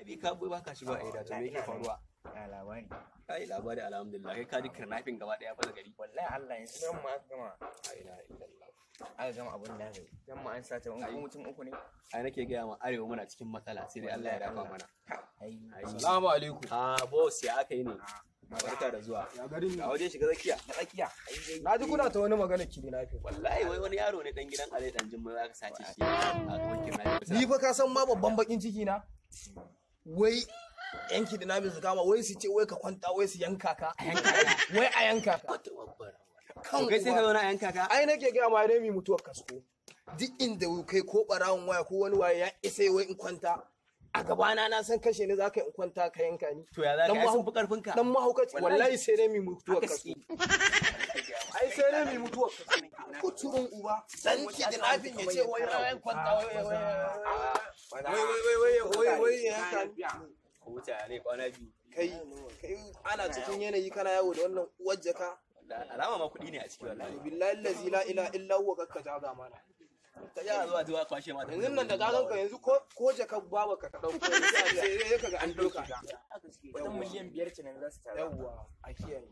bi ka bai baka shiga a to me yake faruwa? Ya labari. Ai labari alhamdulillah kai ka ji karnafin gaba daya fa gari. Wallahi Allah yanzu nan ma aka gama. Ai la illallah. Aka gama abin da kai. Dan ma an sace mun ko mutum uku ne. Ai nake ga ma arewa muna cikin matsala sai dai Allah ya dafa mana. Assalamu alaikum. Boss ya aka yi ne? Barka da zuwa. Ya garin a wajen shiga zakiya. Tsakiya. Na ji kuna ta wani magana kidnapping. Wallahi wai wani yaro ne dan gidan Alai dan Jimma aka sace shi. A gaban kidnapping. Ni fa ka san ma babban bakin ciki na. Wai yan kidnapping su kama wai su ce wai ka kwanta wai su yanka ka. Wai a yanka ka. Kan kai sai ka zo na yanka ka. Ai nake ga ma dai mi mutuwar kasko. Duk inda kai ko barawon waya ko wani waya ya isa wai in kwanta. A gabana na san kashe ni zaka in kwanta ka yanka ni. To ya zaka ai sun fi karfin ka. Dan mahaukaci wallahi sai dai mi mutuwar kasko. Ai sai dai mi mutuwar kasko. Kuturun uba dan kidnapping ya ce wai ran kwanta wai yanka ni. Ko wuce ne kwana biyu. Kai ana cikin yanayi kana yawo da wannan uwar jaka. Alama ma kuɗi ne a ciki wallahi. Billahi allazi la ilaha illa huwa kakka jaga mana. Ka ja zuwa kwashe mata. Yanzu nan da gagan ka yanzu ko jaka baba ka dauko sai kaga an dauka. Wadan miliyan 5 ce nan za su tara. Yawwa a kiyaye.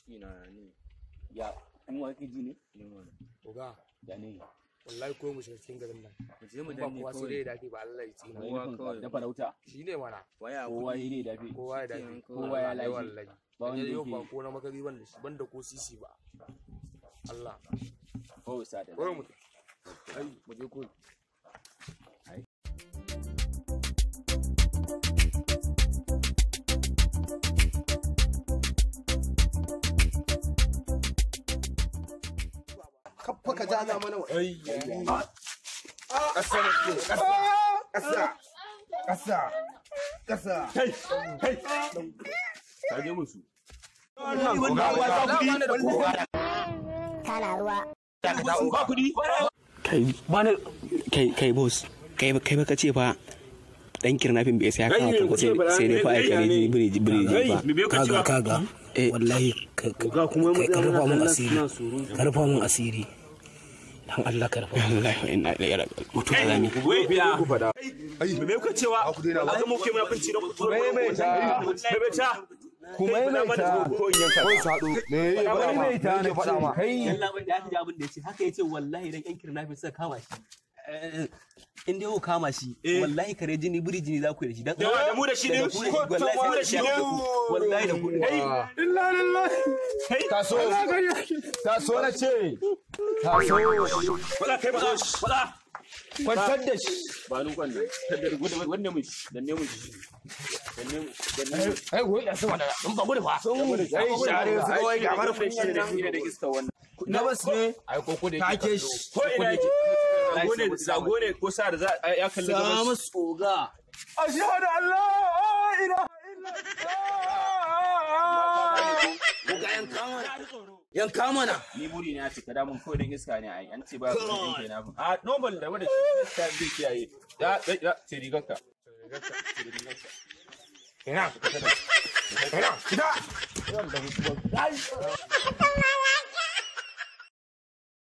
Ina ne. Ya in wa kiji ne? Oga Ya ne. wallahi ko mu shiga cikin garin nan. Mu je mu Ba danne kuwa sai kawai. dai dafi ba Allah ya tsina. Da farauta. Shine mana. Waya Kowa yi ne dafi. Kowa ya dafi. Kowa ya lafi. Wallahi. Ba wanda Yau ba yake. ko na makari wanda shi banda ko sisi ba. Allah. Ko sa da. Ko mu. Ai mu je ko. Kaffa ka jaga mana wa. Ai. Ƙasa. Ka je musu. Kana ruwa. Ba kuɗi. Kai boss. Kai baka ce fa dan kirnafin bai sai haka ba sai dai fa ai kare ji biri ba. Kaga wallahi kai karfa mun asiri. Karfa mun asiri. Dan Allah karfa. Wallahi inna ilaihi raji'un. Mutu azami. Me kuka cewa a ga muke mun abinci da Kuma maimaita ko in yanka ko sado me maimaita ne faɗa ma kai Yalla bai da aka ji abin da yace haka yace wallahi dan yan kirnafin suka kama shi. In dai kama shi wallahi kare jini biri jini za ku yi da shi dan da mu da shi ne wallahi da shi wallahi da ku illa lillahi taso na ce taso wala kai ba wala kwantar da shi ba nu kwanda wanda mu danne mu ai goyi da su wanda in ba gudu ba ai share su kawai ga marfin shi da iska wannan na bas ne ai koko da kake shi ko ina yake zago ne ko sa da za ya kalli gaban sama tsoga ashhadu an la ilaha illallah yanka mana ni buri ne a cika da mun kawai dan iska ne ai an ce ba ku din kenan a normal da wanda shi iska zai kiyaye da ce rigarka ina kita